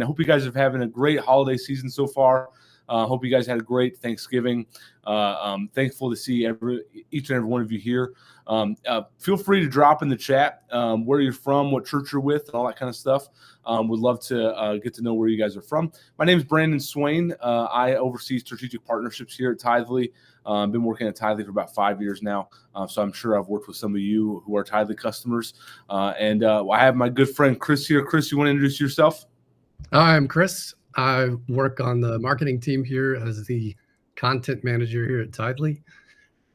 I hope you guys are having a great holiday season so far. Hope you guys had a great Thanksgiving. Thankful to see each and every one of you here. Feel free to drop in the chat where you're from, what church you're with, and all that kind of stuff. Would love to get to know where you guys are from. My name is Brandon Swain. I oversee strategic partnerships here at Tithely. I've been working at Tithely for about 5 years now, so I'm sure I've worked with some of you who are Tithely customers. And I have my good friend Chris here. Chris, you want to introduce yourself? I'm Chris. I work on the marketing team here as the content manager here at Tithely.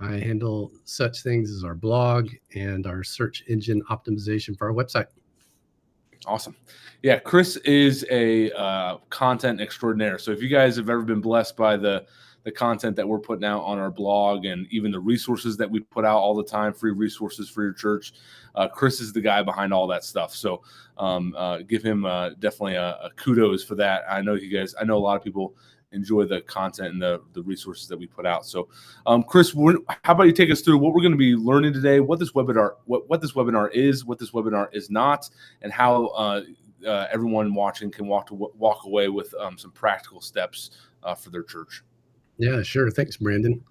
I handle such things as our blog and our search engine optimization for our website. Awesome. Yeah, Chris is a content extraordinaire. So if you guys have ever been blessed by the content that we're putting out on our blog and even the resources that we put out all the time, free resources for your church, Chris is the guy behind all that stuff. So give him definitely a kudos for that. I know a lot of people enjoy the content and the resources that we put out. So Chris, how about you take us through what we're going to be learning today, what this webinar is, what this webinar is not, and how everyone watching can walk away with some practical steps for their church. Yeah, sure. Thanks, Brandon.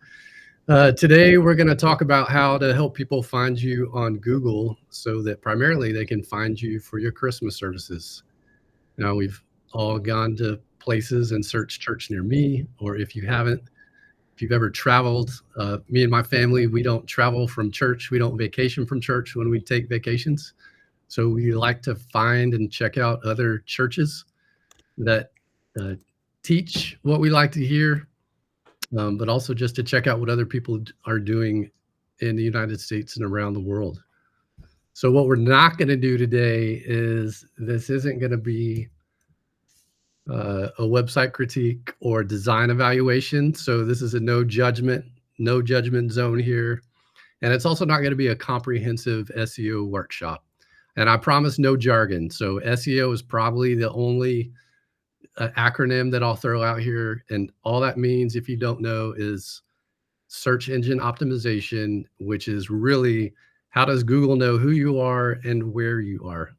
Today, we're going to talk about how to help people find you on Google so that primarily they can find you for your Christmas services. Now, we've all gone to places and searched church near me, or if you haven't, if you've ever traveled, me and my family, we don't travel from church. We don't vacation from church when we take vacations. So we like to find and check out other churches that teach what we like to hear, but also just to check out what other people are doing in the United States and around the world. So what we're not going to do today is, this isn't going to be a website critique or design evaluation. So this is a no judgment zone here. And it's also not going to be a comprehensive SEO workshop. And I promise no jargon. So SEO is probably the only acronym that I'll throw out here, and all that means, if you don't know, is search engine optimization, which is really how does Google know who you are and where you are.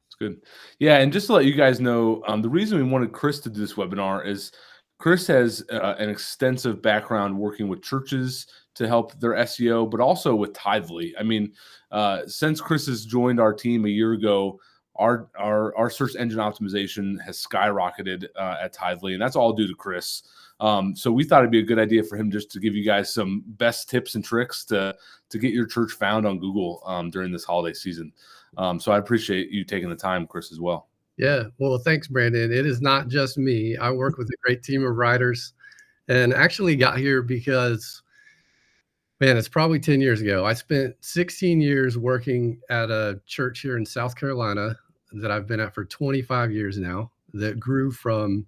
That's good. Yeah, and just to let you guys know, the reason we wanted Chris to do this webinar is Chris has an extensive background working with churches to help their SEO, but also with Tithely. I mean, since Chris has joined our team a year ago, our search engine optimization has skyrocketed at Tithely, and that's all due to Chris. So we thought it'd be a good idea for him just to give you guys some best tips and tricks to get your church found on Google during this holiday season. So I appreciate you taking the time, Chris, as well. Yeah, well, thanks, Brandon. It is not just me. I work with a great team of writers, and actually got here because, man, it's probably 10 years ago. I spent 16 years working at a church here in South Carolina that I've been at for 25 years now, that grew from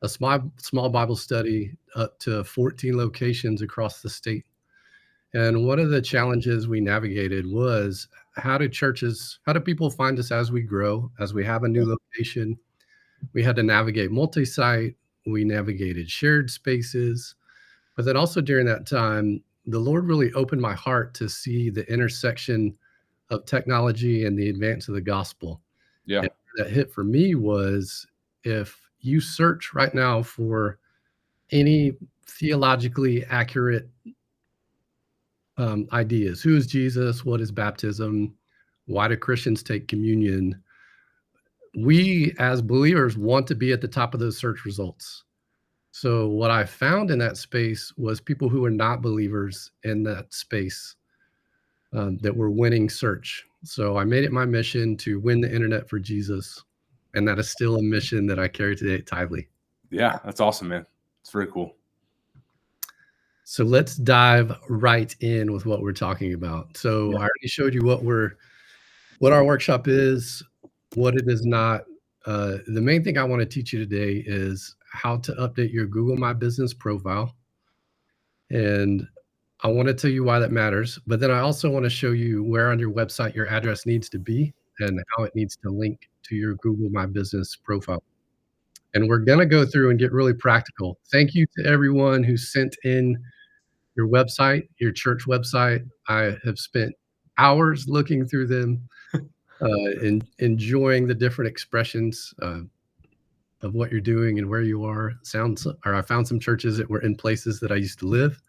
a small Bible study up to 14 locations across the state. And one of the challenges we navigated was, how do people find us as we grow, as we have a new location? We had to navigate multi-site, we navigated shared spaces, but then also during that time, the Lord really opened my heart to see the intersection of technology and the advance of the gospel. Yeah. And that hit for me was, if you search right now for any theologically accurate ideas, who is Jesus, what is baptism, why do Christians take communion, we as believers want to be at the top of those search results. So what I found in that space was people who are not believers in that space that were winning search. So I made it my mission to win the internet for Jesus. And that is still a mission that I carry today at Tithely. Yeah, that's awesome, man. It's very cool. So let's dive right in with what we're talking about. So I already showed you what our workshop is, what it is not. The main thing I want to teach you today is how to update your Google My Business profile. And I want to tell you why that matters, but then I also want to show you where on your website your address needs to be and how it needs to link to your Google My Business profile. And we're going to go through and get really practical. Thank you to everyone who sent in your website, your church website. I have spent hours looking through them and enjoying the different expressions. of what you're doing and where you are. I found some churches that were in places that I used to live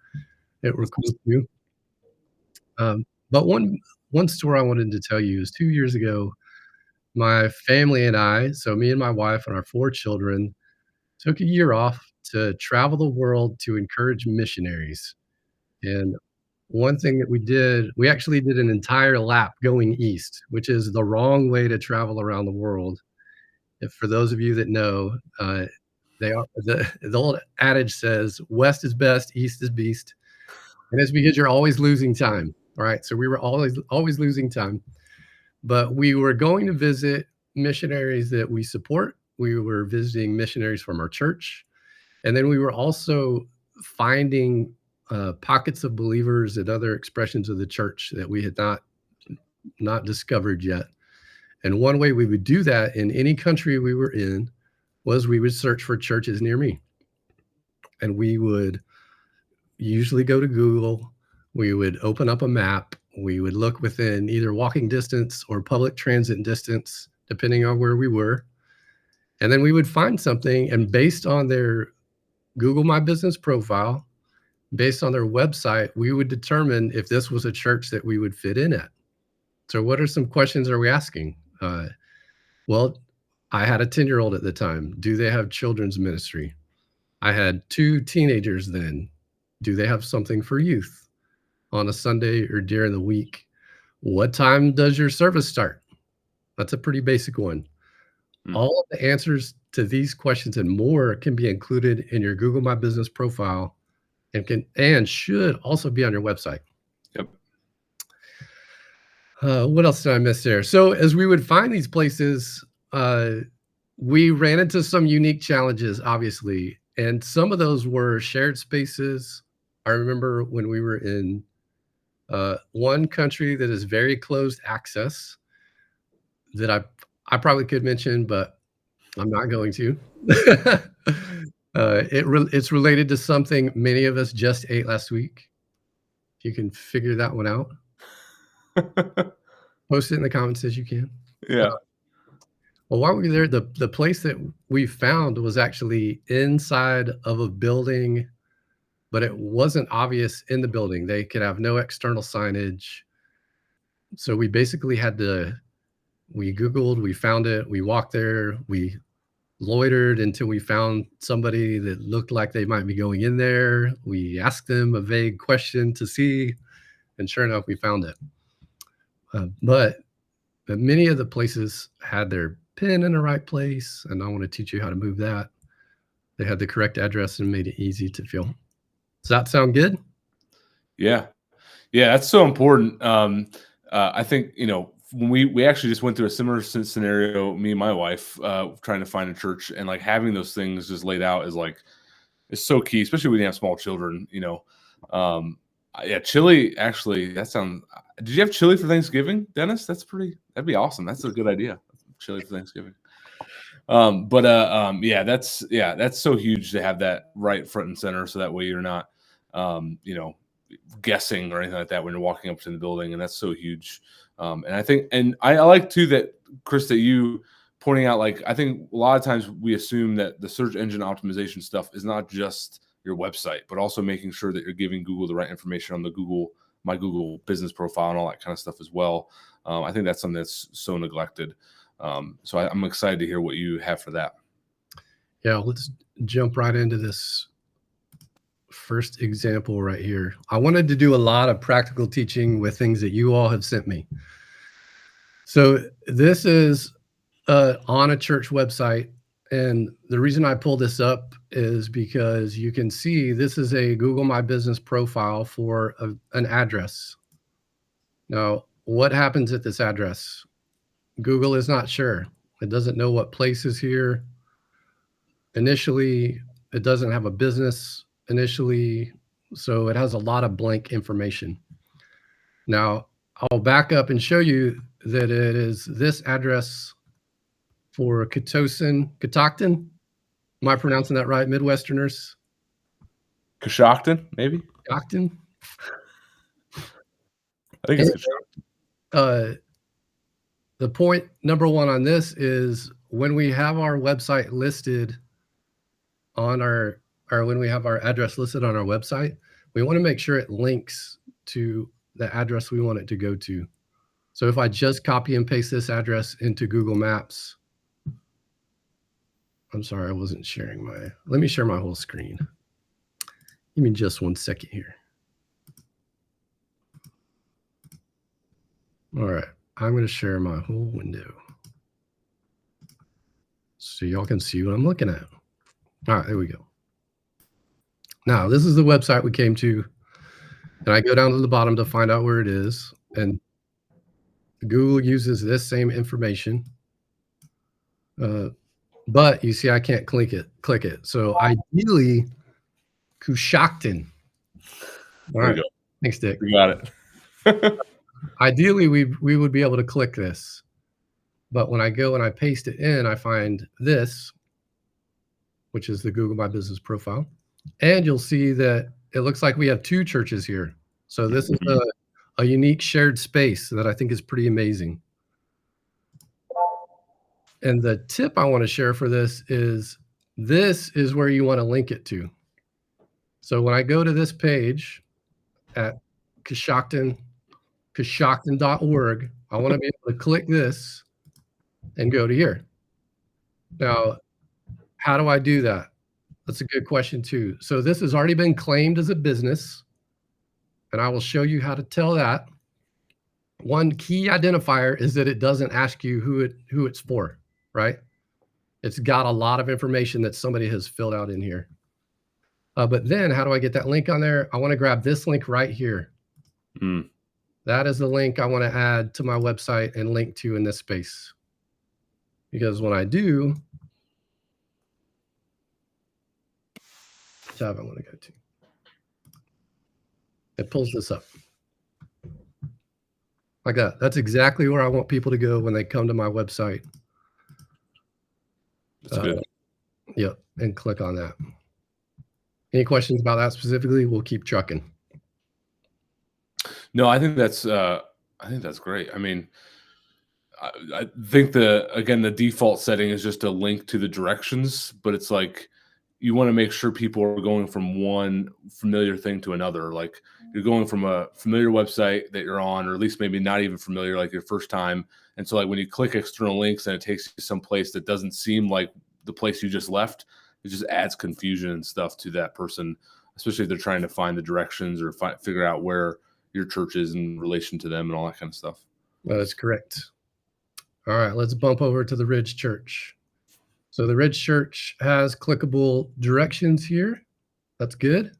that were cool too. But one story I wanted to tell you is 2 years ago, my family and I, so me and my wife and our 4 children, took a year off to travel the world to encourage missionaries. And one thing that we actually did an entire lap going east, which is the wrong way to travel around the world. If for those of you that know, the old adage says, "West is best, east is beast," and it's because you're always losing time. All right, so we were always losing time, but we were going to visit missionaries that we support. We were visiting missionaries from our church, and then we were also finding pockets of believers and other expressions of the church that we had not discovered yet. And one way we would do that in any country we were in was we would search for churches near me. And we would usually go to Google. We would open up a map. We would look within either walking distance or public transit distance, depending on where we were. And then we would find something, and based on their Google My Business profile, based on their website, we would determine if this was a church that we would fit in at. So what are some questions are we asking? Well, I had a 10-year-old at the time. Do they have children's ministry? I had 2 teenagers then. Do they have something for youth on a Sunday or during the week? What time does your service start? That's a pretty basic one. All of the answers to these questions and more can be included in your Google My Business profile and should also be on your website. Yep. What else did I miss there? So as we would find these places, we ran into some unique challenges, obviously, and some of those were shared spaces. I remember when we were in one country that is very closed access that I probably could mention, but I'm not going to. It's related to something many of us just ate last week. If you can figure that one out, post it in the comments as you can. Yeah. Well, while we were there, the place that we found was actually inside of a building, but it wasn't obvious in the building. They could have no external signage. So we basically we Googled, we found it, we walked there, we loitered until we found somebody that looked like they might be going in there. We asked them a vague question to see, and sure enough, we found it. But many of the places had their pin in the right place, and I want to teach you how to move that. They had the correct address and made it easy to fill. Does that sound good? Yeah. That's so important. I think, when we actually just went through a similar scenario, me and my wife, trying to find a church, and like having those things just laid out is so key, especially when you have small children. Chili. Actually, did you have chili for Thanksgiving, Dennis? That'd be awesome. That's a good idea. Chili for Thanksgiving. That's so huge to have that right front and center, so that way you're not, guessing or anything like that when you're walking up to the building, and that's so huge. And I think, and I like too that, Chris, that you pointing out, like, I think a lot of times we assume that the search engine optimization stuff is not just your website, but also making sure that you're giving Google the right information on the my Google business profile and all that kind of stuff as well. I think that's something that's so neglected. So I'm excited to hear what you have for that. Yeah, let's jump right into this first example right here. I wanted to do a lot of practical teaching with things that you all have sent me. So this is on a church website. And the reason I pulled this up is because you can see this is a Google My Business profile for an address. Now, what happens at this address? Google is not sure. It doesn't know what place is here. Initially, it doesn't have a business initially, so it has a lot of blank information. Now, I'll back up and show you that it is this address for Catoctin. Am I pronouncing that right, Midwesterners? Coshocton, maybe? Catoctin? I think it's Coshocton. The point number one on this is when we have our website listed on or when we have our address listed on our website, we want to make sure it links to the address we want it to go to. So if I just copy and paste this address into Google Maps, I'm sorry, I wasn't sharing let me share my whole screen. Give me just 1 second here. All right, I'm going to share my whole window so y'all can see what I'm looking at. All right, there we go. Now, this is the website we came to, and I go down to the bottom to find out where it is, and Google uses this same information, but you see I can't click it. So ideally, Coshocton. All right, thanks, Dick. You got it. Ideally, we would be able to click this, but when I go and I paste it in, I find this, which is the Google My Business profile. And you'll see that it looks like we have 2 churches here. So this is a unique shared space that I think is pretty amazing. And the tip I want to share for this is where you want to link it to. So when I go to this page at Coshocton.org, I want to be able to click this and go to here. Now, how do I do that? That's a good question too. So this has already been claimed as a business, and I will show you how to tell that. One key identifier is that it doesn't ask you who it's for, right? It's got a lot of information that somebody has filled out in here. But then how do I get that link on there? I want to grab this link right here. That is the link I want to add to my website and link to in this space. Because when I do, tab I want to go to, it pulls this up like that. That's exactly where I want people to go when they come to my website. That's good. Yep, and click on that. Any questions about that specifically? We'll keep trucking. No, I think that's great. I mean, I think the default setting is just a link to the directions, but it's like you want to make sure people are going from one familiar thing to another. Like you're going from a familiar website that you're on, or at least maybe not even familiar, like your first time. And so like when you click external links and it takes you someplace that doesn't seem like the place you just left, it just adds confusion and stuff to that person, especially if they're trying to find the directions or figure out where your church is in relation to them and all that kind of stuff. That is correct. All right, let's bump over to the Ridge Church. So the Ridge Church has clickable directions here. That's good.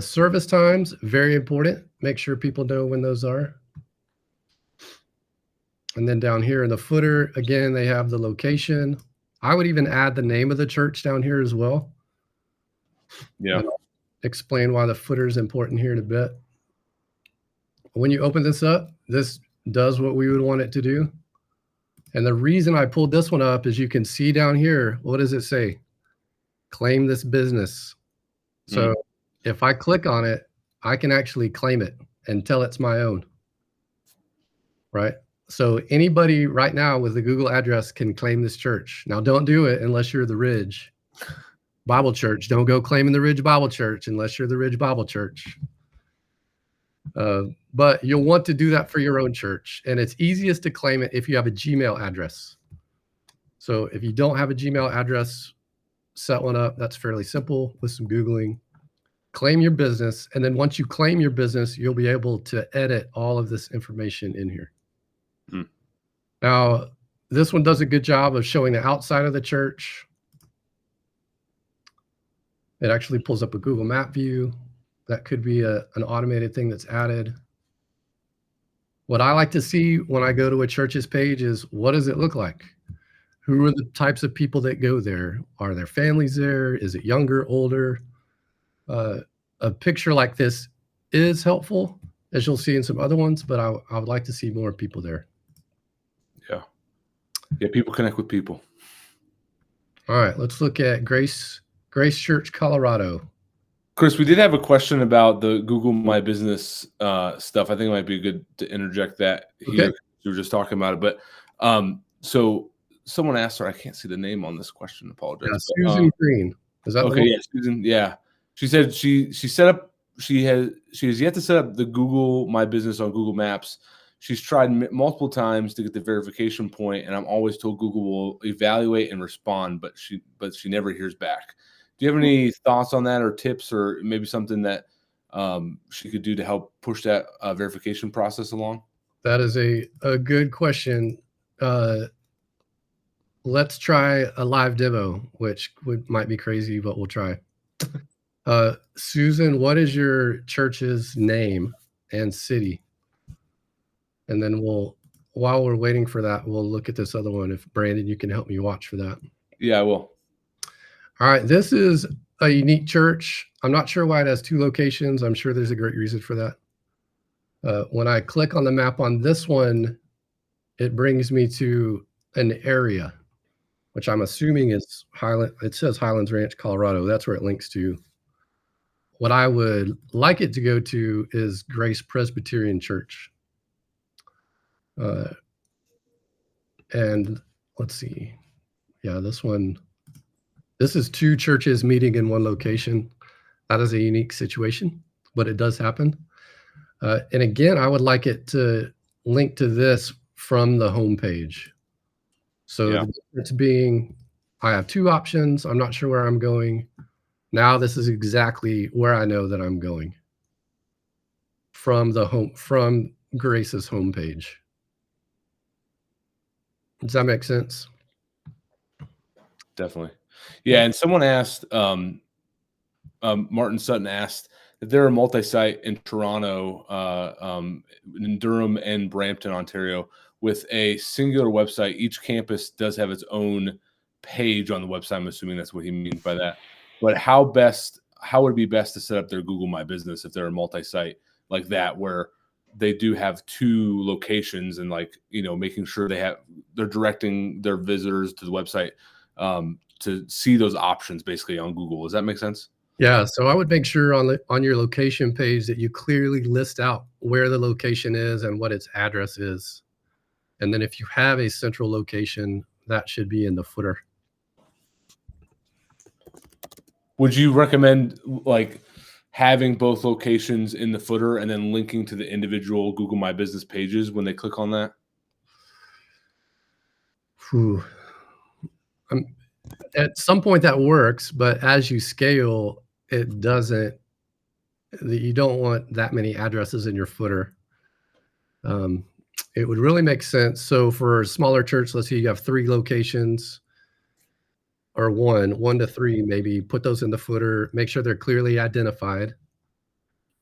Service times, very important. Make sure people know when those are. And then down here in the footer, again, they have the location. I would even add the name of the church down here as well. Yeah. And I'll explain why the footer is important here in a bit. When you open this up, this does what we would want it to do. And the reason I pulled this one up is you can see down here, what does it say? Claim this business. So if I click on it, I can actually claim it and tell it's my own, right? So anybody right now with a Google address can claim this church. Now don't do it unless you're the Ridge Bible Church. Don't go claiming the Ridge Bible Church unless you're the Ridge Bible Church. But you'll want to do that for your own church. And it's easiest to claim it if you have a Gmail address. So if you don't have a Gmail address, set one up. That's fairly simple with some Googling. Claim your business. And then once you claim your business, you'll be able to edit all of this information in here. Now, this one does a good job of showing the outside of the church. It actually pulls up a Google Map view. That could be an automated thing that's added. What I like to see when I go to a church's page is, what does it look like? Who are the types of people that go there? Are there families there? Is it younger, older? A picture like this is helpful, as you'll see in some other ones, but I would like to see more people there. Yeah, people connect with people. All right, let's look at Grace Church, Colorado. Chris, we did have a question about the Google My Business stuff. I think it might be good to interject that here. Okay. We were just talking about it, but So someone asked her, I can't see the name on this question. Apologize. Yeah, But, Susan Green. Is that the okay? one? Yeah, Susan. Yeah, she said she set up. She has yet to set up the Google My Business on Google Maps. She's tried multiple times to get the verification point, and I'm always told Google will evaluate and respond, but she never hears back. Do you have any thoughts on that, or tips, or maybe something that she could do to help push that verification process along? That is a good question. Let's try a live demo, which might be crazy, but we'll try. Susan, what is your church's name and city? And then while we're waiting for that, we'll look at this other one. If Brandon, you can help me watch for that. Yeah, I will. All right, this is a unique church. I'm not sure why it has 2 locations. I'm sure there's a great reason for that. When I click on the map on this one, it brings me to an area, which I'm assuming is Highland. It says Highlands Ranch, Colorado. That's where it links to. What I would like it to go to is Grace Presbyterian Church. And let's see. Yeah, this is 2 churches meeting in one location. That is a unique situation, but it does happen. And again, I would like it to link to this from the home page. So yeah. The difference being, I have 2 options. I'm not sure where I'm going. Now this is exactly where I know that I'm going from Grace's homepage. Does that make sense? Definitely. Yeah. And someone asked, Martin Sutton asked if there are multi-site in Toronto, in Durham and Brampton, Ontario, with a singular website. Each campus does have its own page on the website. I'm assuming that's what he means by that. But how would it be best to set up their Google My Business if they're a multi-site like that, where they do have 2 locations, and making sure they're directing their visitors to the website to see those options basically on Google? Does that make sense? Yeah, so I would make sure on your location page that you clearly list out where the location is and what its address is. And then if you have a central location, that should be in the footer. Would you recommend having both locations in the footer and then linking to the individual Google My Business pages when they click on that? At some point that works, but as you scale, it doesn't. You don't want that many addresses in your footer. It would really make sense. So for a smaller church, let's say you have 3 locations, or 1 to 3, maybe put those in the footer, make sure they're clearly identified.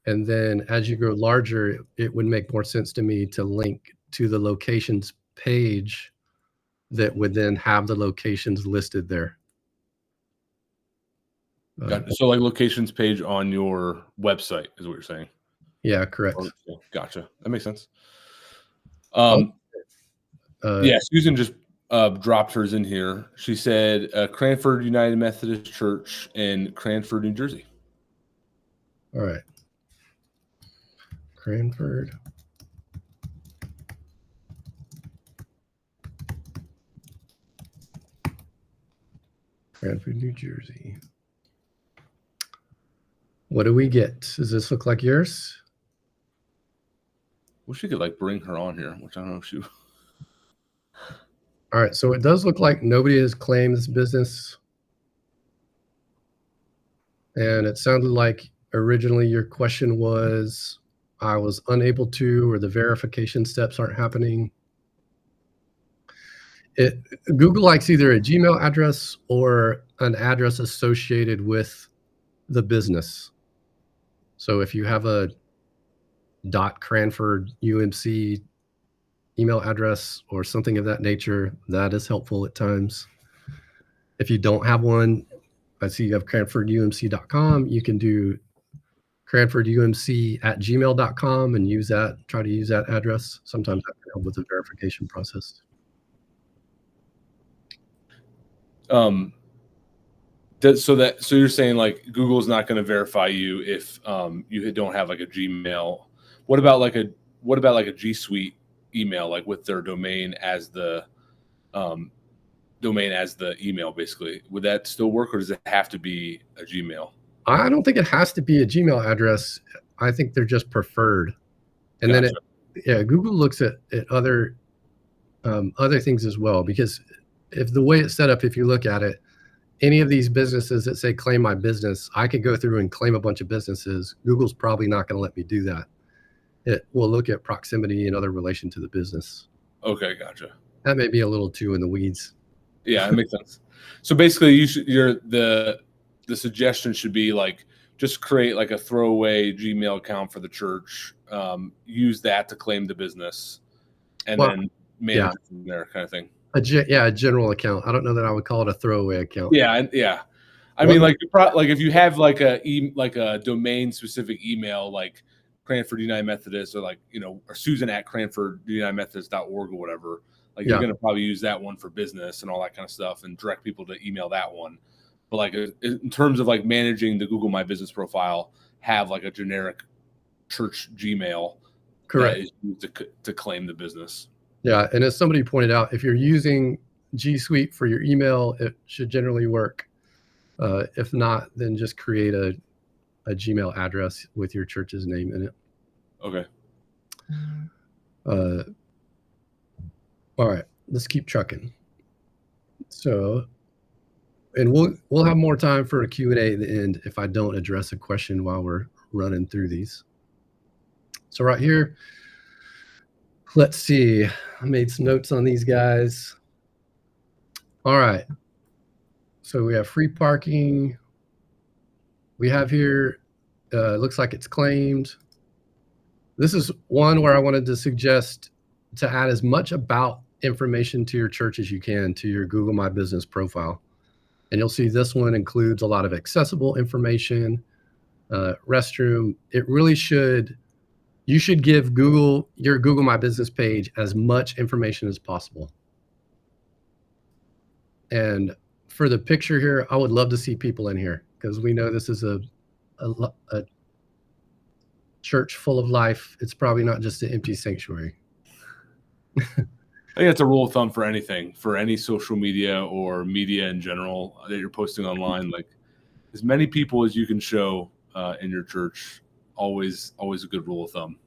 And then as you grow larger, it would make more sense to me to link to the locations page that would then have the locations listed there. So locations page on your website is what you're saying? Yeah, correct. Gotcha. That makes sense. Yeah, Susan just dropped hers in here. She said Cranford United Methodist Church in Cranford, New Jersey. All right. Cranford. Cranford, New Jersey. What do we get? Does this look like yours? Wish you could bring her on here, which I don't know if she. All right, so it does look like nobody has claimed this business. And it sounded like originally your question was, I was unable to, or the verification steps aren't happening. Google likes either a Gmail address or an address associated with the business. So if you have a .Cranford UMC email address or something of that nature, that is helpful at times. If you don't have one, I see you have cranfordumc.com. You can do cranfordumc@gmail.com and use that. Try to use that address. Sometimes that can help with the verification process. So you're saying Google's not going to verify you if you don't have a Gmail. What about a G Suite email with their domain as the domain as the email, basically. Would that still work, or does it have to be a Gmail? I don't think it has to be a Gmail address. I think they're just preferred. And Gotcha. then Google looks at other things as well, because if the way it's set up, if you look at it, any of these businesses that say claim my business, I could go through and claim a bunch of businesses. Google's probably not going to let me do that. It will look at proximity and other relation to the business. Okay, gotcha. That may be a little too in the weeds. Yeah, that makes sense. So basically, the suggestion should be like, just create like a throwaway Gmail account for the church, use that to claim the business, and then manage it from there, kind of thing. A general account. I don't know that I would call it a throwaway account. Yeah. I mean, like if you have like a domain specific email, like Cranford United Methodist, or or Susan at CranfordUnitedMethodist.org or whatever, like you're going to probably use that one for business and all that kind of stuff, and direct people to email that one. But like in terms of like managing the Google My Business profile, have like a generic church Gmail, correct, that is used to claim the business. Yeah, and as somebody pointed out, if you're using G Suite for your email, it should generally work. If not, then just create a Gmail address with your church's name in it. Okay. All right, let's keep trucking. So, and we'll have more time for a Q&A at the end if I don't address a question while we're running through these. So right here, let's see. I made some notes on these guys. All right. So we have free parking. We have here, looks like it's claimed. This is one where I wanted to suggest to add as much about information to your church as you can to your Google My Business profile. And you'll see this one includes a lot of accessible information, restroom. It really should. You should give your Google My Business page as much information as possible. And for the picture here, I would love to see people in here, because we know this is a church full of life. It's probably not just an empty sanctuary. I think it's a rule of thumb for anything, for any social media or media in general that you're posting online. Like, as many people as you can show in your church, always a good rule of thumb.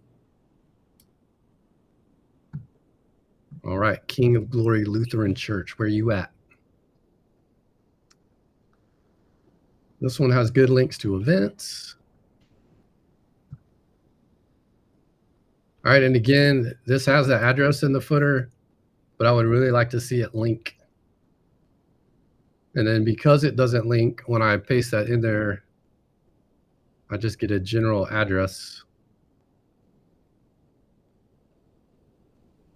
All right, King of Glory Lutheran Church, where you at? This one has good links to events. All right, and again, this has the address in the footer, but I would really like to see it link. And then because it doesn't link, when I paste that in there, I just get a general address.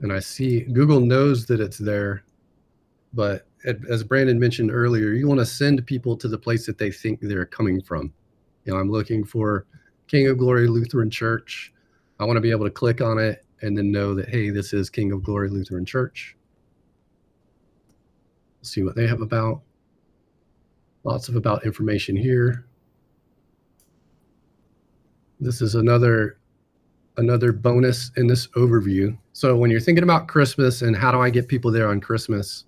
And I see Google knows that it's there, but as Brandon mentioned earlier, you want to send people to the place that they think they're coming from. I'm looking for King of Glory Lutheran Church. I want to be able to click on it and then know that, hey, this is King of Glory Lutheran Church. See what they have about. Lots of about information here. This is another bonus in this overview. So when you're thinking about Christmas and how do I get people there on Christmas,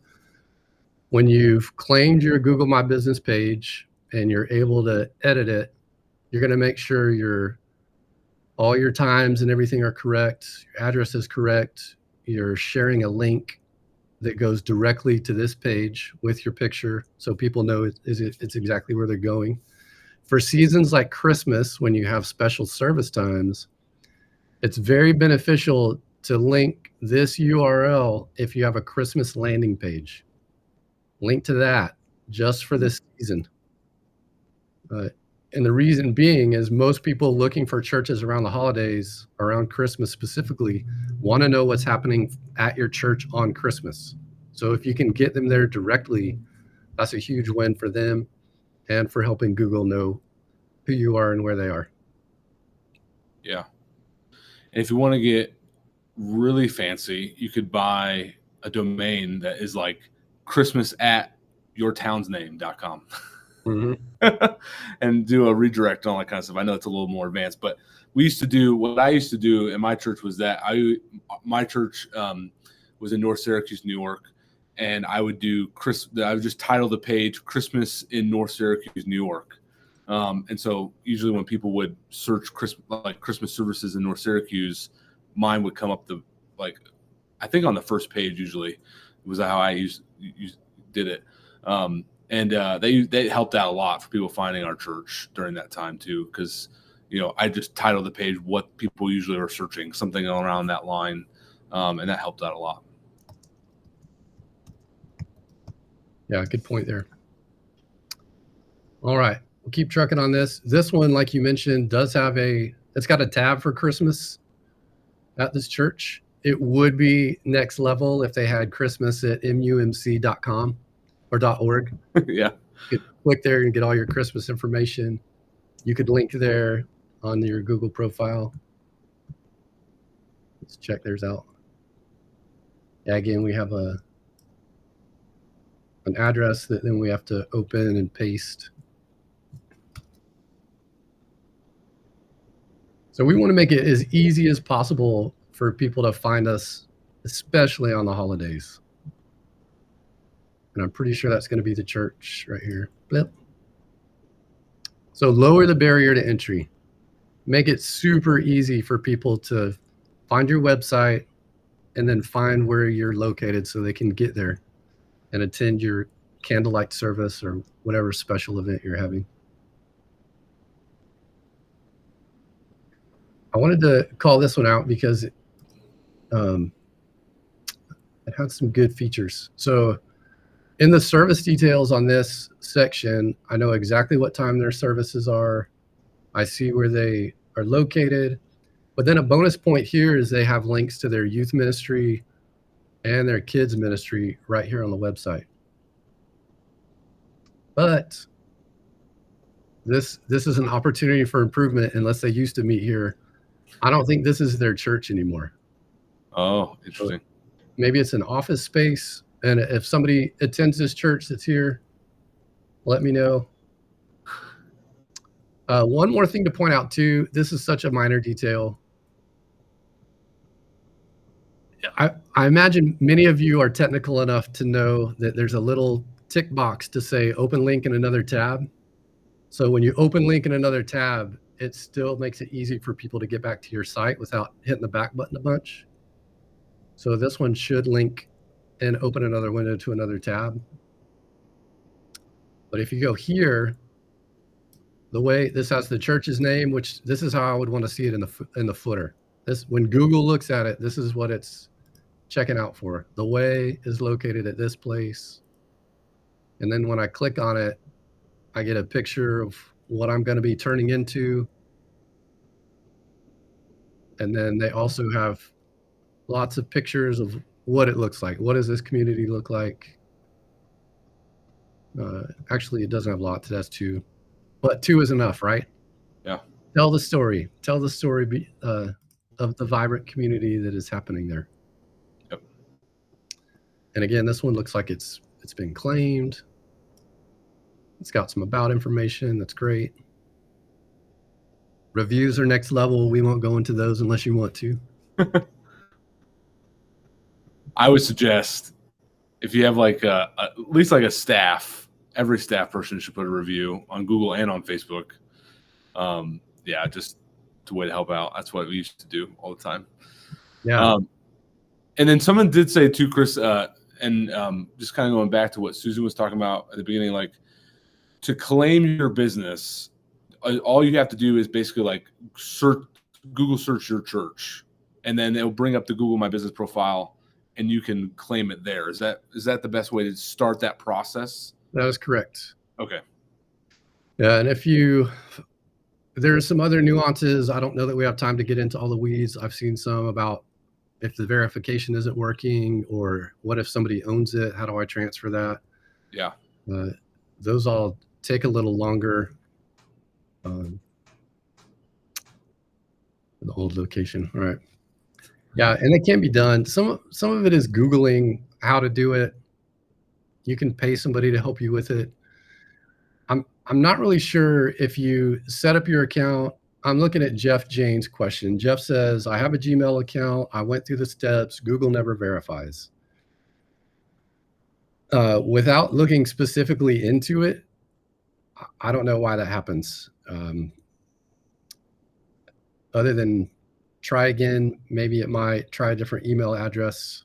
when you've claimed your Google My Business page and you're able to edit it, you're going to make sure all your times and everything are correct, your address is correct, you're sharing a link that goes directly to this page with your picture so people know it's exactly where they're going. For seasons like Christmas, when you have special service times, it's very beneficial to link this URL if you have a Christmas landing page. Link to that just for this season. And the reason being is most people looking for churches around the holidays, around Christmas specifically, want to know what's happening at your church on Christmas. So if you can get them there directly, that's a huge win for them and for helping Google know who you are and where they are. Yeah. And if you want to get really fancy, you could buy a domain that is like christmas@yourtownsname.com. Mm-hmm. And do a redirect and all that kind of stuff. I know it's a little more advanced, but what I used to do in my church was that my church was in North Syracuse, New York, and I would just title the page "Christmas in North Syracuse, New York." And so usually when people would search Christmas services in North Syracuse, mine would come up I think on the first page usually was how I did it. And they helped out a lot for people finding our church during that time too, because I just titled the page what people usually are searching, something around that line, and that helped out a lot. Yeah, good point there. All right, we'll keep trucking on this. This one, like you mentioned, it's got a tab for Christmas at this church. It would be next level if they had Christmas at mumc.com or .org. Yeah. You could click there and get all your Christmas information. You could link there on your Google profile. Let's check theirs out. Yeah, again, we have an address that then we have to open and paste. So we want to make it as easy as possible for people to find us, especially on the holidays. And I'm pretty sure that's going to be the church right here. Blip. So lower the barrier to entry. Make it super easy for people to find your website and then find where you're located so they can get there and attend your candlelight service or whatever special event you're having. I wanted to call this one out because it had some good features. So in the service details on this section, I know exactly what time their services are. I see where they are located. But then a bonus point here is they have links to their youth ministry and their kids ministry right here on the website. But this is an opportunity for improvement unless they used to meet here. I don't think this is their church anymore. Oh, interesting. So maybe it's an office space. And if somebody attends this church that's here, let me know. One more thing to point out too, this is such a minor detail. I imagine many of you are technical enough to know that there's a little tick box to say open link in another tab. So when you open link in another tab, it still makes it easy for people to get back to your site without hitting the back button a bunch. So this one should link and open another window to another tab. But if you go here, the way this has the church's name, which this is how I would want to see it in the footer. When Google looks at it, this is what it's checking out for. The way is located at this place. And then when I click on it, I get a picture of what I'm going to be turning into. And then they also have lots of pictures of what it looks like. What does this community look like? Actually, it doesn't have lots. That's 2. But 2 is enough, right? Yeah. Tell the story. Tell the story of the vibrant community that is happening there. Yep. And again, this one looks like it's been claimed. It's got some about information. That's great. Reviews are next level. We won't go into those unless you want to. I would suggest if you have at least a staff, every staff person should put a review on Google and on Facebook. Yeah, just a way to help out. That's what we used to do all the time. Yeah. And then someone did say too, Chris, and just kind of going back to what Susan was talking about at the beginning, to claim your business, all you have to do is basically Google search your church, and then it'll bring up the Google My Business profile, and you can claim it there. Is that the best way to start that process? That is correct. Okay. Yeah, and there's some other nuances. I don't know that we have time to get into all the weeds. I've seen some about if the verification isn't working, or what if somebody owns it? How do I transfer that? Yeah. Those all take a little longer. The old location. All right. Yeah, and it can be done. Some of it is Googling how to do it. You can pay somebody to help you with it. I'm not really sure if you set up your account. I'm looking at Jeff Jane's question. Jeff says, I have a Gmail account. I went through the steps. Google never verifies. Without looking specifically into it, I don't know why that happens. Other than try again, maybe it might try a different email address.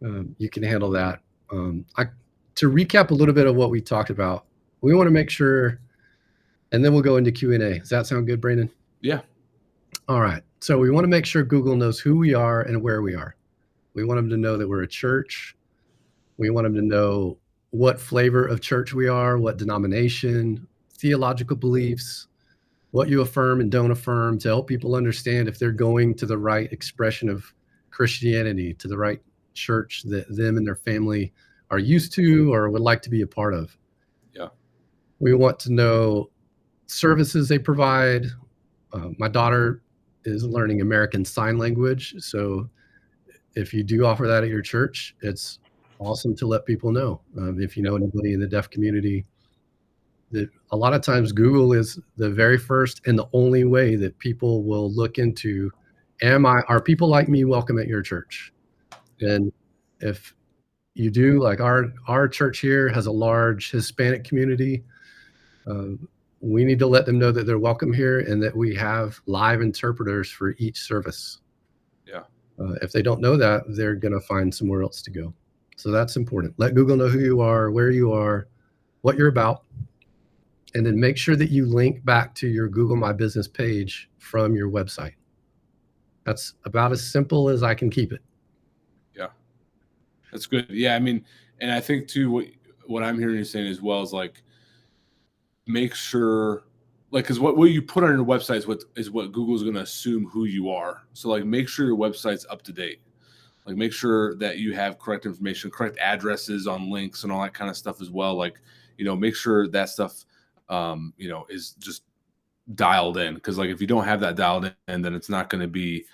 You can handle that. To recap a little bit of what we talked about, we want to make sure, and then we'll go into Q&A. Does that sound good, Brandon? Yeah. All right. So we want to make sure Google knows who we are and where we are. We want them to know that we're a church. We want them to know what flavor of church we are, what denomination, theological beliefs, what you affirm and don't affirm, to help people understand if they're going to the right expression of Christianity, to the right church that them and their family are used to or would like to be a part of. Yeah. We want to know services they provide. My daughter is learning American Sign Language. So if you do offer that at your church, it's awesome to let people know. If you know anybody in the deaf community, that a lot of times Google is the very first and the only way that people will look into, are people like me welcome at your church? And if you do, like our church here has a large Hispanic community, we need to let them know that they're welcome here and that we have live interpreters for each service. Yeah. If they don't know that, they're going to find somewhere else to go. So that's important. Let Google know who you are, where you are, what you're about, and then make sure that you link back to your Google My Business page from your website. That's about as simple as I can keep it. Yeah, that's good. Yeah, I mean, and I think too, what I'm hearing you saying as well is like, make sure, like, because what you put on your website is what Google's going to assume who you are. So like, make sure your website's up to date. Like, make sure that you have correct information, correct addresses on links and all that kind of stuff as well. Like, make sure that stuff, is just dialed in. Because like, if you don't have that dialed in, then it's not going to be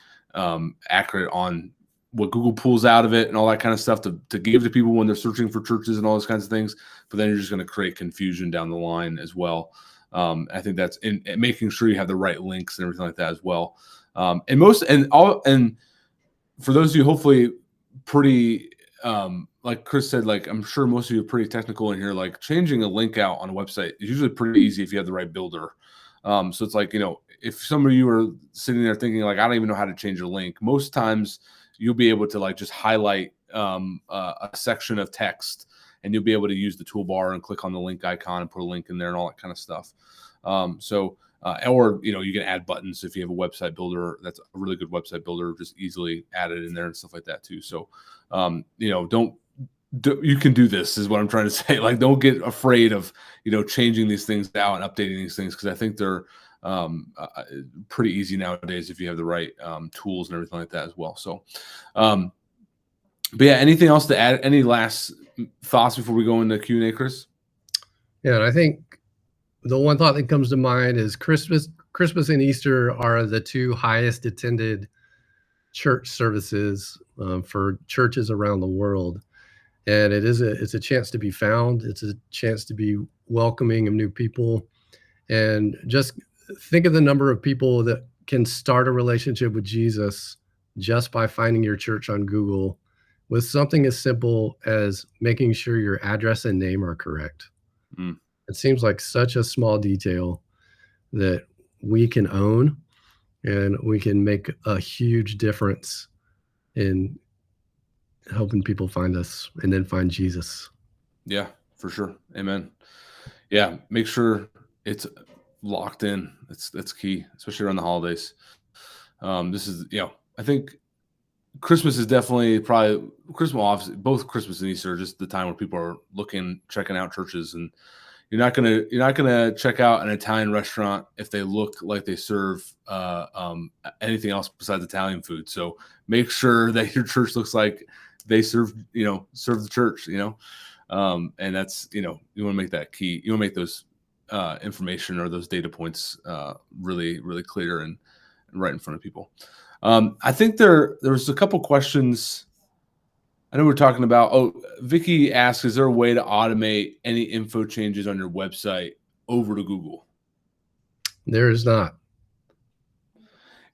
accurate on what Google pulls out of it and all that kind of stuff to give to people when they're searching for churches and all those kinds of things. But then you're just going to create confusion down the line as well. I think that's in making sure you have the right links and everything like that as well. And for those of you, hopefully pretty, like Chris said, like, I'm sure most of you are pretty technical in here, like changing a link out on a website is usually pretty easy if you have the right builder. So it's like, if some of you are sitting there thinking like, I don't even know how to change a link, most times you'll be able to like just highlight a section of text and you'll be able to use the toolbar and click on the link icon and put a link in there and all that kind of stuff. Or you can add buttons if you have a website builder. That's a really good website builder. Just easily add it in there and stuff like that too. So, you can do this is what I'm trying to say. Like, don't get afraid of, changing these things out and updating these things. Cause I think they're pretty easy nowadays if you have the right tools and everything like that as well. So, but yeah, anything else to add? Any last thoughts before we go into Q&A, Chris? Yeah. And I think the one thought that comes to mind is Christmas and Easter are the two highest attended church services for churches around the world. And it's a chance to be found. It's a chance to be welcoming of new people. And just think of the number of people that can start a relationship with Jesus just by finding your church on Google with something as simple as making sure your address and name are correct. Mm. It seems like such a small detail that we can own, and we can make a huge difference in helping people find us and then find Jesus. Yeah, for sure. Amen. Yeah. Make sure it's locked in. That's key, especially around the holidays. This is, I think Christmas is definitely probably both Christmas and Easter are just the time where people are checking out churches, and you're not gonna check out an Italian restaurant if they look like they serve anything else besides Italian food. So make sure that your church looks like they serve the church, and that's, you want to make that key. You want to make those information or those data points really, really clear and right in front of people. I think there was a couple questions. I know we're talking about, Vicky asks, is there a way to automate any info changes on your website over to Google? There is not.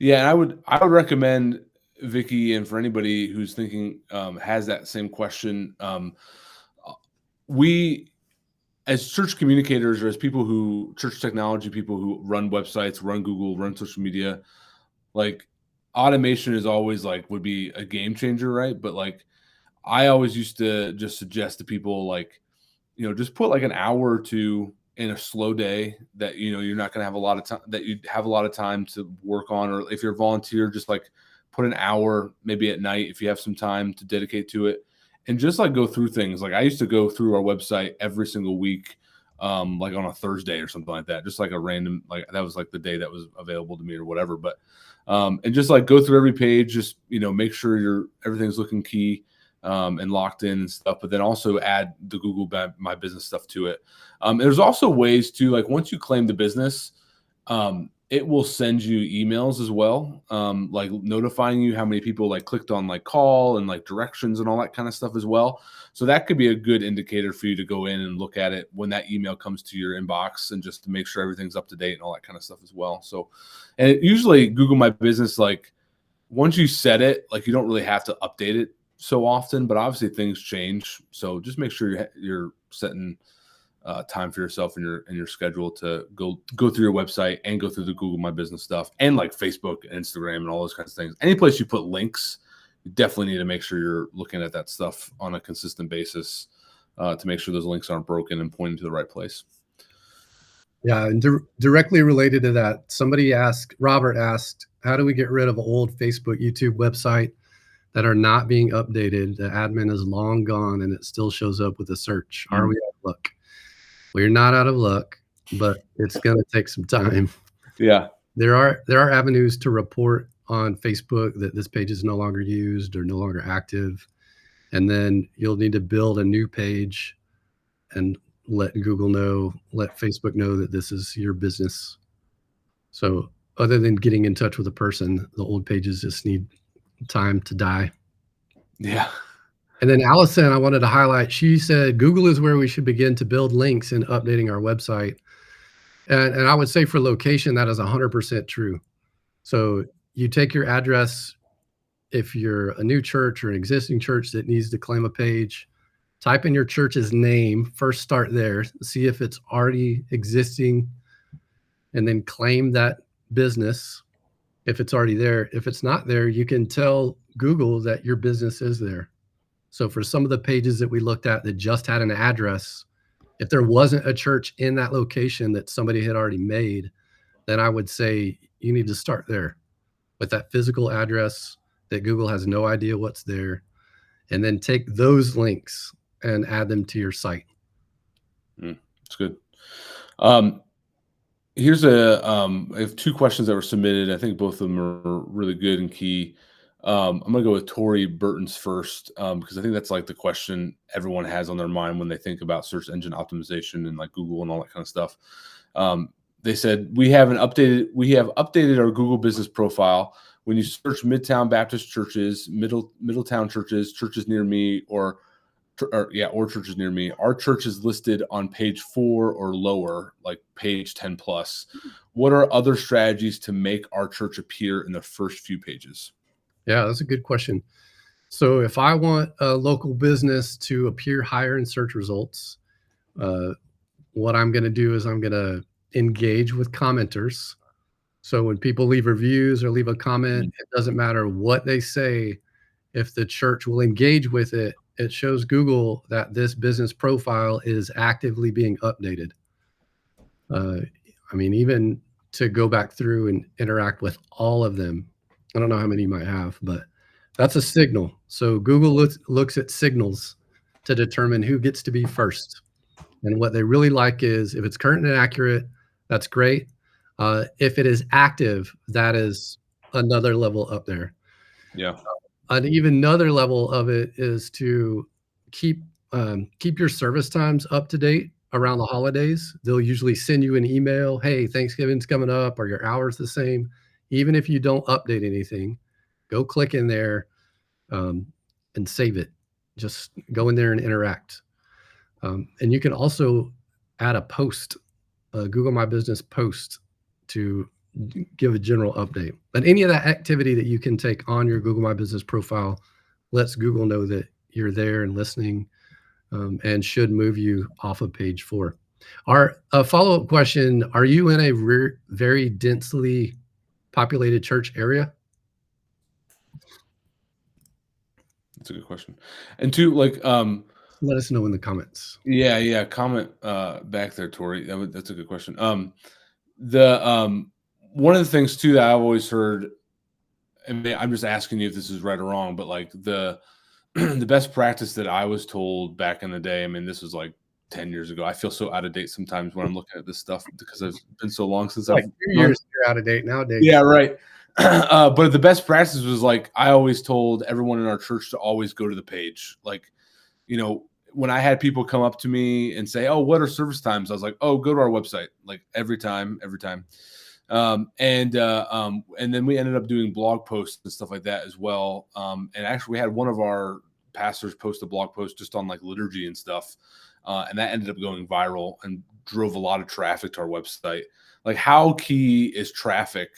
Yeah, and I would recommend, Vicky, and for anybody who's thinking, has that same question, we, as church communicators or as people who, church technology people who run websites, run Google, run social media, like automation is always like would be a game changer, right? But like I always used to just suggest to people like, just put like an hour or two in a slow day that, you're not going to have a lot of time, that you have a lot of time to work on. Or if you're a volunteer, just like put an hour maybe at night if you have some time to dedicate to it, and just like go through things. Like I used to go through our website every single week, like on a Thursday or something like that, just like a random, like that was like the day that was available to me or whatever. But and just like go through every page, just make sure everything's looking key and locked in and stuff, but then also add the Google My Business stuff to it. There's also ways to, like, once you claim the business, it will send you emails as well, like notifying you how many people like clicked on like call and like directions and all that kind of stuff as well. So that could be a good indicator for you to go in and look at it when that email comes to your inbox, and just to make sure everything's up to date and all that kind of stuff as well. So, and usually Google My Business, like once you set it, like you don't really have to update it so often, but obviously things change. So just make sure you're setting time for yourself in your schedule to go through your website and go through the Google My Business stuff, and like Facebook and Instagram and all those kinds of things. Any place you put links, you definitely need to make sure you're looking at that stuff on a consistent basis to make sure those links aren't broken and pointing to the right place. Yeah, and directly related to that, Robert asked, how do we get rid of old Facebook, YouTube website that are not being updated? The admin is long gone and it still shows up with a search. Are we out of luck? Well, you're not out of luck, but it's going to take some time. Yeah. There are avenues to report on Facebook that this page is no longer used or no longer active. And then you'll need to build a new page and let Facebook know that this is your business. So other than getting in touch with a person, the old pages just need time to die. Yeah. And then Allison, I wanted to highlight, she said, Google is where we should begin to build links in updating our website. And I would say for location, that is 100% true. So you take your address, if you're a new church or an existing church that needs to claim a page, type in your church's name, first start there, see if it's already existing, and then claim that business if it's already there. If it's not there, you can tell Google that your business is there. So for some of the pages that we looked at that just had an address, if there wasn't a church in that location that somebody had already made, then I would say you need to start there with that physical address that Google has no idea what's there, and then take those links and add them to your site. That's good. Here's I have two questions that were submitted. I think both of them are really good and key. I'm going to go with Tori Burton's first, because I think that's like the question everyone has on their mind when they think about search engine optimization and like Google and all that kind of stuff. They said, we have updated our Google business profile. When you search Midtown Baptist churches, Middletown churches, churches near me, or churches near me, our church is listed on page 4 or lower, like page 10 plus. What are other strategies to make our church appear in the first few pages? Yeah, that's a good question. So if I want a local business to appear higher in search results, what I'm going to do is I'm going to engage with commenters. So when people leave reviews or leave a comment, it doesn't matter what they say. If the church will engage with it, it shows Google that this business profile is actively being updated. I mean, even to go back through and interact with all of them, I don't know how many you might have, but that's a signal. So Google looks at signals to determine who gets to be first. And what they really like is if it's current and accurate, that's great. If it is active, that is another level up there. Yeah. An even another level of it is to keep your service times up to date around the holidays. They'll usually send you an email, hey, Thanksgiving's coming up, are your hours the same? Even if you don't update anything, go click in there and save it. Just go in there and interact. And you can also add a post, a Google My Business post, to give a general update. But any of that activity that you can take on your Google My Business profile lets Google know that you're there and listening and should move you off of page 4. A follow-up question, are you in a very densely populated church area? That's a good question. And two, like, let us know in the comments. Yeah. Comment back there, Tori. That's a good question. One of the things too that I've always heard, and I'm just asking you if this is right or wrong, but like the best practice that I was told back in the day, I mean, this was like 10 years ago. I feel so out of date sometimes when I'm looking at this stuff because it's been so long since like 2 years you're out of date nowadays. Yeah, right. But the best practice was like, I always told everyone in our church to always go to the page. Like, when I had people come up to me and say, "Oh, what are service times?" I was like, "Oh, go to our website." Like every time. And then we ended up doing blog posts and stuff like that as well. And actually, we had one of our pastors post a blog post just on like liturgy and stuff, and that ended up going viral and drove a lot of traffic to our website. Like, how key is traffic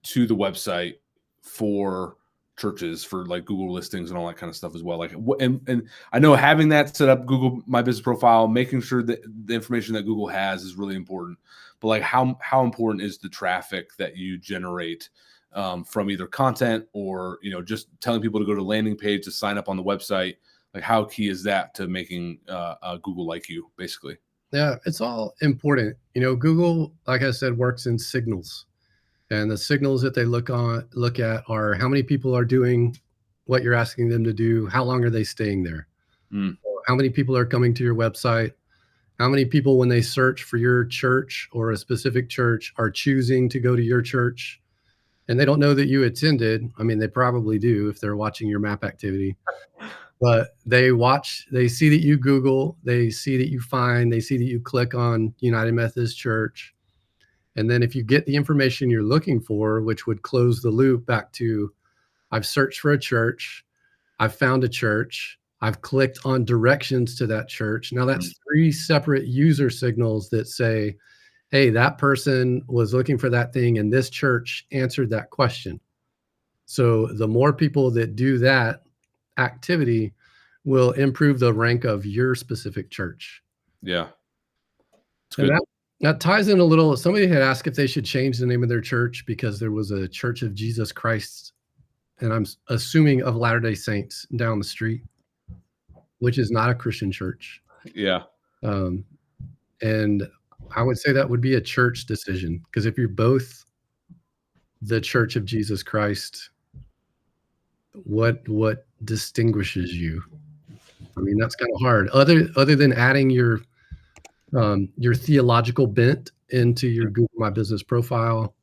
to the website for churches, for like Google listings and all that kind of stuff as well? Like, and I know having that set up, Google My Business Profile, making sure that the information that Google has is really important. But like, how important is the traffic that you generate from either content or just telling people to go to the landing page to sign up on the website? Like, how key is that to making Google like you, basically? Yeah, it's all important. Google, like I said, works in signals. And the signals that they look at are how many people are doing what you're asking them to do, how long are they staying there, how many people are coming to your website, how many people, when they search for your church or a specific church, are choosing to go to your church. And they don't know that you attended. I mean, they probably do if they're watching your map activity. But they see that you Google, they see that you find, they see that you click on United Methodist Church. And then if you get the information you're looking for, which would close the loop back to, I've searched for a church, I've found a church, I've clicked on directions to that church. Now that's 3 separate user signals that say, hey, that person was looking for that thing and this church answered that question. So the more people that do that activity will improve the rank of your specific church. Yeah. And that ties in a little. Somebody had asked if they should change the name of their church because there was a Church of Jesus Christ, and I'm assuming of Latter-day Saints down the street, which is not a Christian church. Yeah. And I would say that would be a church decision, because if you're both the Church of Jesus Christ, what distinguishes you? I mean, that's kind of hard. Other than adding your theological bent into your Google My Business profile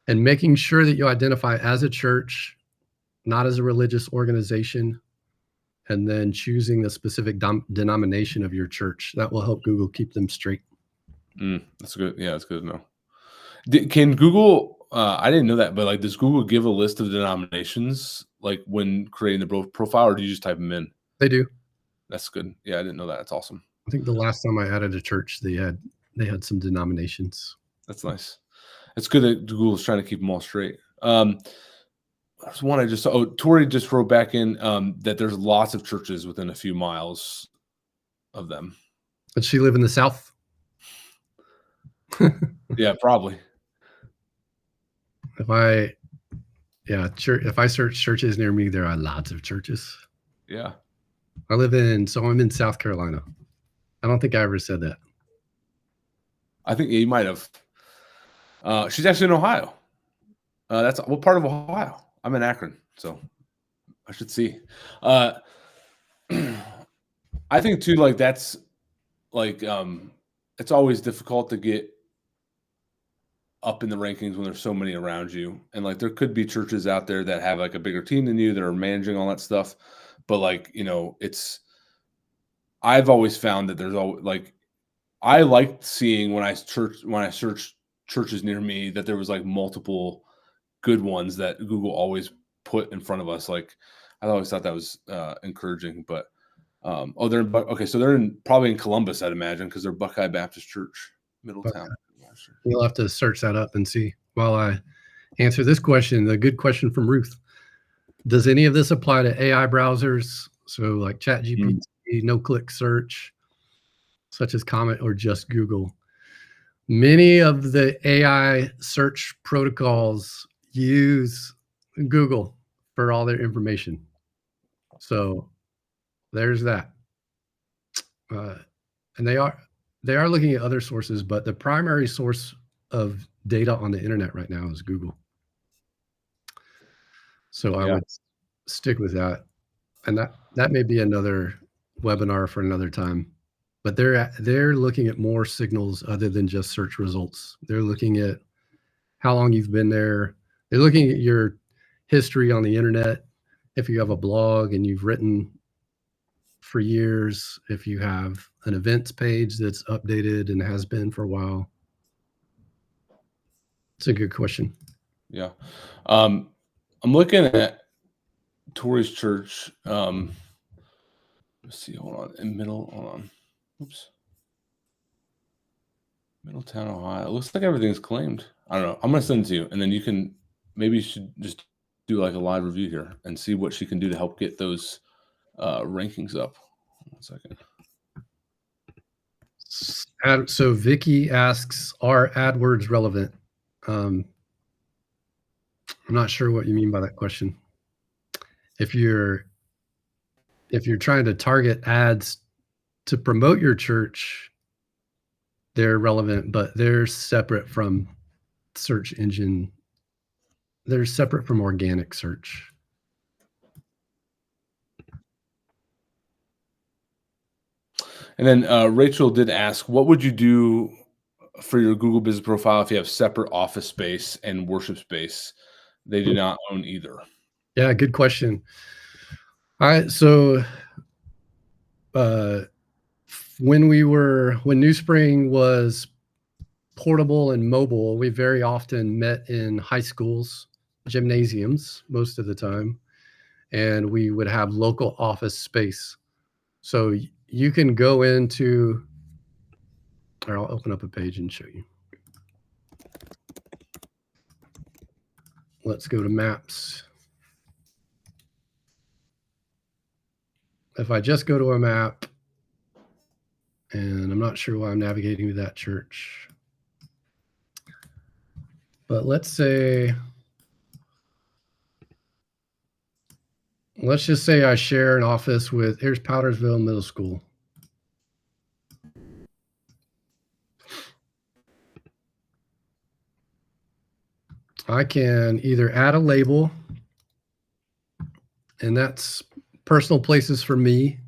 and making sure that you identify as a church, not as a religious organization, and then choosing the specific denomination of your church. That will help Google keep them straight. That's good. Yeah, that's good to know. Can Google, I didn't know that, but like, does Google give a list of denominations like when creating the profile, or do you just type them in? They do. That's good. Yeah, I didn't know that. That's awesome. I think the last time I added a church, they had some denominations. That's nice. It's good that Google's trying to keep them all straight. There's one I just saw. Oh, Tori just wrote back in that there's lots of churches within a few miles of them. Does she live in the South? Yeah, probably. If I search churches near me, there are lots of churches. Yeah. I'm in South Carolina. I don't think I ever said that. I think you might have. She's actually in Ohio. That's what part of Ohio? I'm in Akron, so I should see. I think too, like, that's like it's always difficult to get up in the rankings when there's so many around you, and like there could be churches out there that have like a bigger team than you that are managing all that stuff, but like I've always found that there's always like, I liked seeing when I searched churches near me that there was like multiple good ones that Google always put in front of us. Like, I always thought that was encouraging. But they're probably in Columbus, I'd imagine, because they're Buckeye Baptist Church, Middletown. You'll have to search that up and see. While I answer this question, the good question from Ruth: does any of this apply to AI browsers? So like ChatGPT no-click search, such as Comment or just Google. Many of the AI search protocols use Google for all their information. So there's that. And they are looking at other sources, but the primary source of data on the internet right now is Google. So I would stick with that. And that may be another webinar for another time. But they're looking at more signals other than just search results. They're looking at how long you've been there. They're looking at your history on the internet. If you have a blog and you've written for years, if you have an events page that's updated and has been for a while. It's a good question. Yeah. I'm looking at Tori's church. Let's see, hold on. Oops. Middletown, Ohio. It looks like everything's claimed. I don't know. I'm going to send it to you, and then maybe you should just do like a live review here and see what she can do to help get those rankings up. 1 second. So Vicky asks, are AdWords relevant? I'm not sure what you mean by that question. If you're trying to target ads to promote your church, they're relevant, but they're separate from search engine. They're separate from organic search. And then Rachel did ask, what would you do for your Google business profile if you have separate office space and worship space? They do not own either. Yeah, good question. All right, so when NewSpring was portable and mobile, we very often met in high schools, gymnasiums most of the time, and we would have local office space. So you can go into, or I'll open up a page and show you. Let's go to maps. If I just go to a map, and I'm not sure why I'm navigating to that church, but let's just say I share an office with, here's Powdersville Middle School. I can either add a label, and that's personal places for me,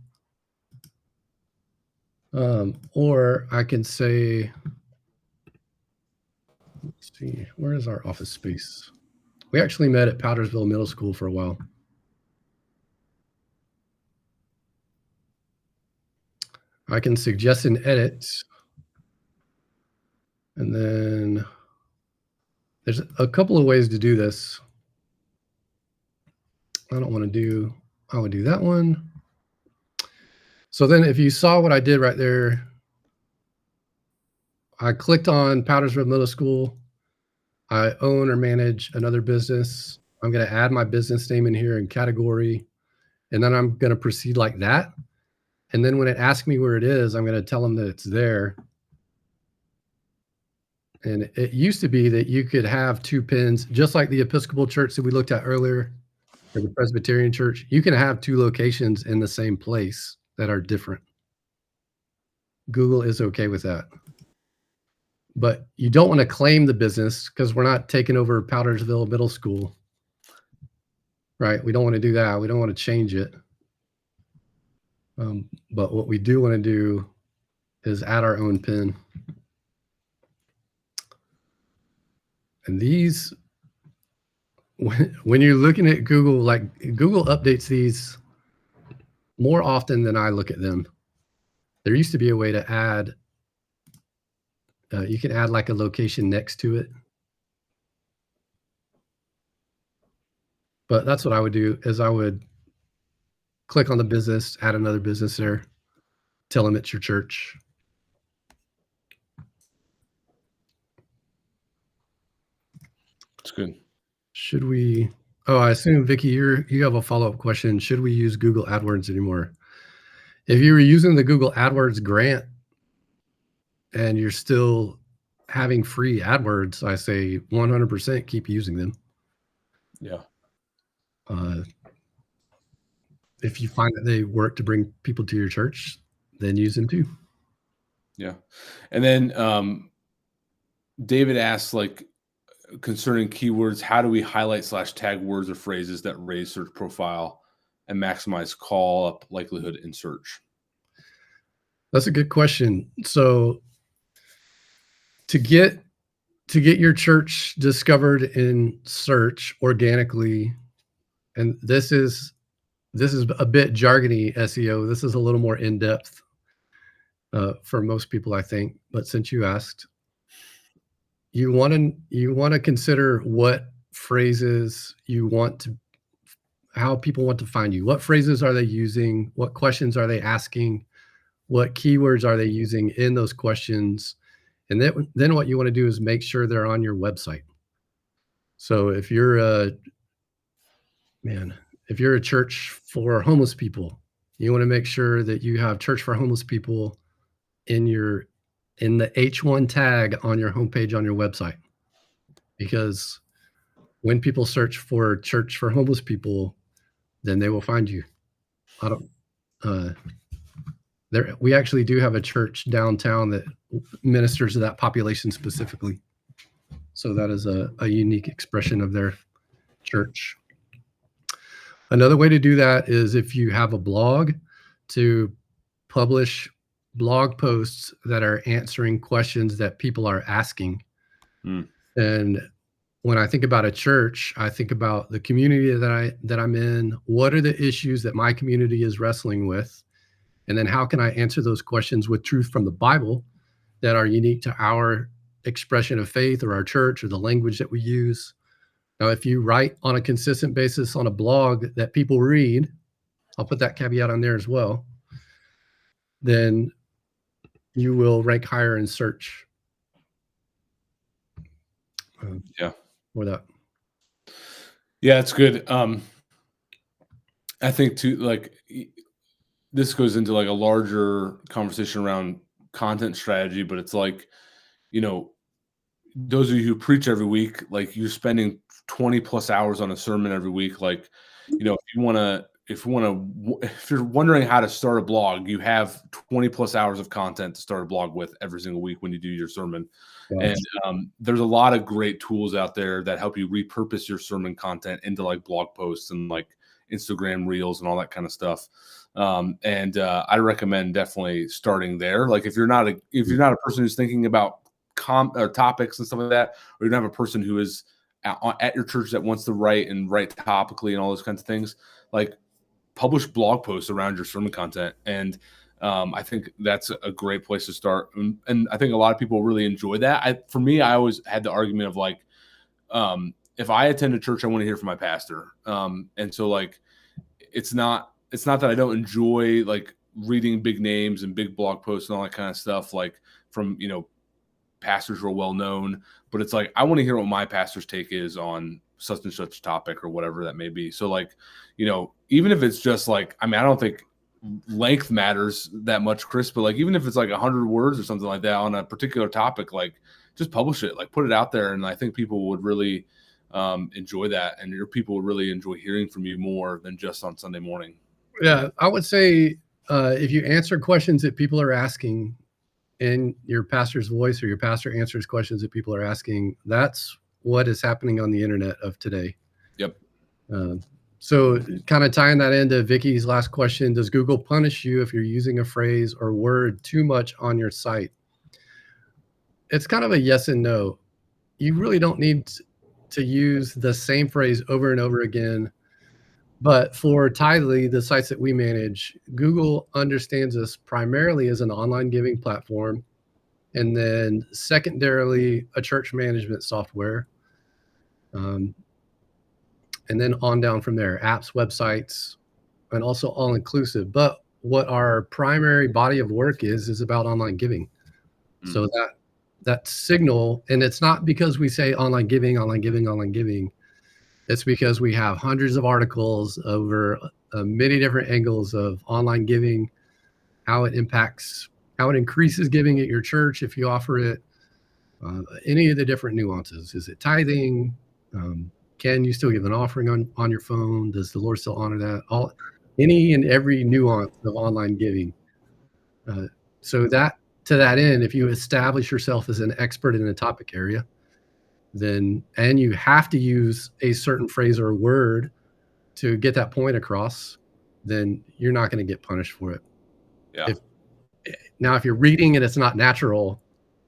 or I can say, let's see, where is our office space? We actually met at Powdersville Middle School for a while. I can suggest an edit, and then there's a couple of ways to do this. I would do that one. So then if you saw what I did right there, I clicked on Powdersville Middle School. I own or manage another business. I'm going to add my business name in here and category, and then I'm going to proceed like that. And then when it asks me where it is, I'm going to tell them that it's there. And it used to be that you could have 2 pins, just like the Episcopal church that we looked at earlier, or the Presbyterian church. You can have 2 locations in the same place that are different. Google is okay with that. But you don't want to claim the business, because we're not taking over Powdersville Middle School, right? We don't want to do that. We don't want to change it. But what we do want to do is add our own pin. And these, when you're looking at Google, like Google updates these more often than I look at them. There used to be a way to add, you can add like a location next to it. But that's what I would do, is I would click on the business, add another business there, tell them it's your church. That's good. Should we, I assume, Vicky, you have a follow-up question. Should we use Google AdWords anymore? If you were using the Google AdWords grant and you're still having free AdWords, I say 100% keep using them. Yeah. If you find that they work to bring people to your church, then use them too. Yeah. And then David asks, like, concerning keywords, how do we highlight / tag words or phrases that raise search profile and maximize call up likelihood in search? That's a good question. So to get your church discovered in search organically, and this is a bit jargony SEO. This is a little more in depth for most people, I think. But since you asked, you want to consider what phrases you want to, how people want to find you. What phrases are they using? What questions are they asking? What keywords are they using in those questions? And then what you want to do is make sure they're on your website. So if you're a church for homeless people, you want to make sure that you have church for homeless people in the H1 tag on your homepage on your website. Because when people search for church for homeless people, then they will find you. We actually do have a church downtown that ministers to that population specifically. So that is a unique expression of their church. Another way to do that is if you have a blog, to publish blog posts that are answering questions that people are asking. And when I think about a church, I think about the community that I'm in. What are the issues that my community is wrestling with? And then how can I answer those questions with truth from the Bible that are unique to our expression of faith or our church or the language that we use? Now, if you write on a consistent basis on a blog that people read, I'll put that caveat on there as well, then you will rank higher in search. For that. Yeah, it's good. I think too, like, this goes into like a larger conversation around content strategy, but it's like, those of you who preach every week, like, you're spending 20 plus hours on a sermon every week. Like, if you're wondering how to start a blog, you have 20 plus hours of content to start a blog with every single week when you do your sermon. Gotcha. And there's a lot of great tools out there that help you repurpose your sermon content into like blog posts and like Instagram reels and all that kind of stuff. I recommend definitely starting there. Like, if you're not a person who's thinking about topics and stuff like that, or you don't have a person who is at your church that wants to write topically and all those kinds of things, like, publish blog posts around your sermon content. And I think that's a great place to start. And I think a lot of people really enjoy that. For me, I always had the argument of like, if I attend a church, I want to hear from my pastor. And so, like, it's not that I don't enjoy like reading big names and big blog posts and all that kind of stuff, like from, pastors who are well known, but it's like, I want to hear what my pastor's take is on such and such topic or whatever that may be. So, like, even if it's just like, I don't think length matters that much, Chris, but like, even if it's like 100 words or something like that on a particular topic, like, just publish it, like, put it out there. And I think people would really enjoy that. And your people would really enjoy hearing from you more than just on Sunday morning. Yeah. I would say if you answer questions that people are asking in your pastor's voice, or your pastor answers questions that people are asking, that's what is happening on the internet of today. Yep. So kind of tying that into Vicky's last question, does Google punish you if you're using a phrase or word too much on your site? It's kind of a yes and no. You really don't need to use the same phrase over and over again. But for Tithely, the sites that we manage, Google understands us primarily as an online giving platform, and then secondarily a church management software, and then on down from there, apps, websites, and also all inclusive. But what our primary body of work is about online giving. Mm-hmm. So that signal, and it's not because we say online giving. It's because we have hundreds of articles over many different angles of online giving, how it impacts, how it increases giving at your church if you offer it, any of the different nuances. Is it tithing? Can you still give an offering on your phone? Does the Lord still honor that? Any and every nuance of online giving. So that, to that end, if you establish yourself as an expert in a topic area, then, and you have to use a certain phrase or word to get that point across, then you're not going to get punished for it. Yeah. Now, if you're reading and it's not natural,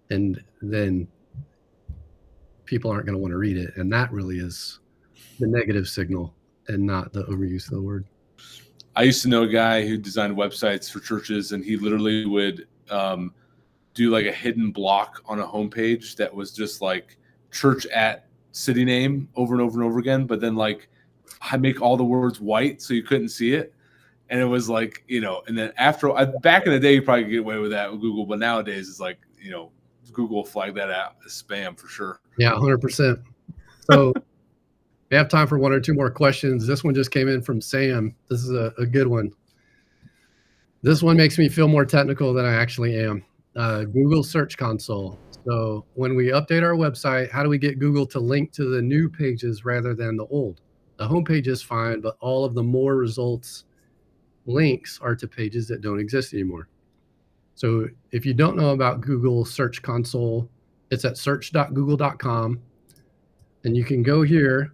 and then people aren't going to want to read it. And that really is the negative signal and not the overuse of the word. I used to know a guy who designed websites for churches, and he literally would do like a hidden block on a homepage that was just like church at city name over and over and over again. But then like I make all the words white so you couldn't see it. And it was like, you know, and then after back in the day, you probably could get away with that with Google. But nowadays it's like, you know, Google flag that out as spam for sure. Yeah, 100%. So we have time for one or two more questions. This one just came in from Sam. This is a good one. This one makes me feel more technical than I actually am. Google Search Console. So when we update our website, how do we get Google to link to the new pages rather than the old? The homepage is fine, but all of the more results links are to pages that don't exist anymore. So if you don't know about Google Search Console, it's at search.google.com. And you can go here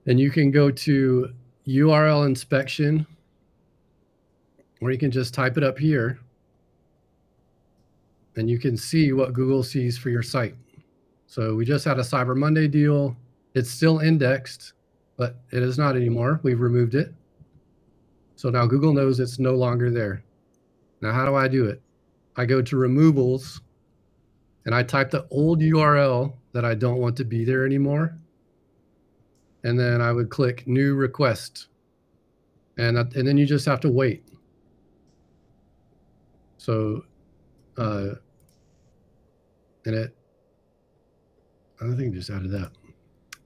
and you can go to URL inspection, or you can just type it up here and you can see what Google sees for your site. So we just had a Cyber Monday deal. It's still indexed, but it is not anymore. We've removed it. So now Google knows it's no longer there. Now, how do I do it? I go to removals and I type the old URL that I don't want to be there anymore. And then I would click new request. And then you just have to wait. So, I think just added that.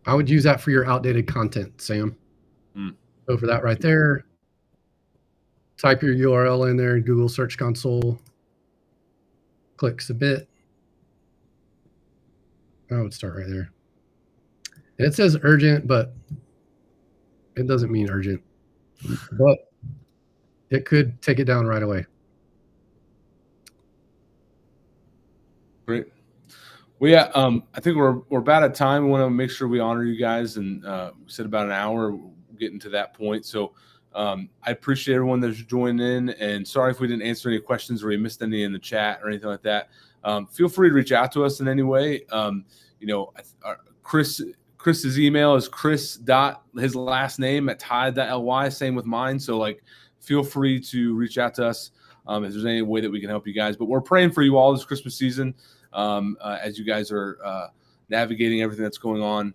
I would use that for your outdated content, Sam. So for that right there, type your URL in there in Google Search Console, click submit. I would start right there. And it says urgent, but it doesn't mean urgent. But it could take it down right away. Great. Well, yeah, I think we're about at time. We want to make sure we honor you guys, and we said about an hour, getting to that point. So I appreciate everyone that's joined in, and sorry if we didn't answer any questions or we missed any in the chat or anything like that. Feel free to reach out to us in any way. You know, Chris's email is Chris. His last name at tithe.ly. Same with mine. So like, feel free to reach out to us if there's any way that we can help you guys. But we're praying for you all this Christmas season as you guys are navigating everything that's going on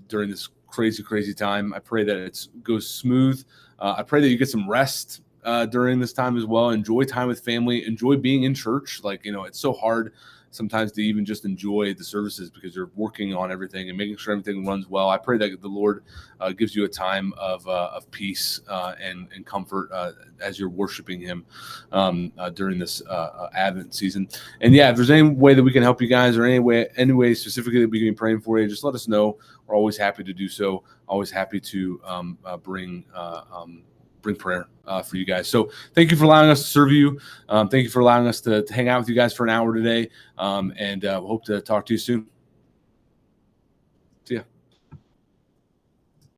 during this crazy time. I pray that it goes smooth. I pray that you get some rest during this time as well. Enjoy time with family. Enjoy being in church. Like, you know, it's so hard sometimes to even just enjoy the services because you're working on everything and making sure everything runs well. I pray that the Lord gives you a time of peace and comfort as you're worshiping Him during this Advent season. And yeah, if there's any way that we can help you guys, or any way specifically that we can be praying for you, just let us know. We're always happy to do so. Always happy to bring prayer for you guys. So thank you for allowing us to serve you. Thank you for allowing us to hang out with you guys for an hour today. And hope to talk to you soon. See ya.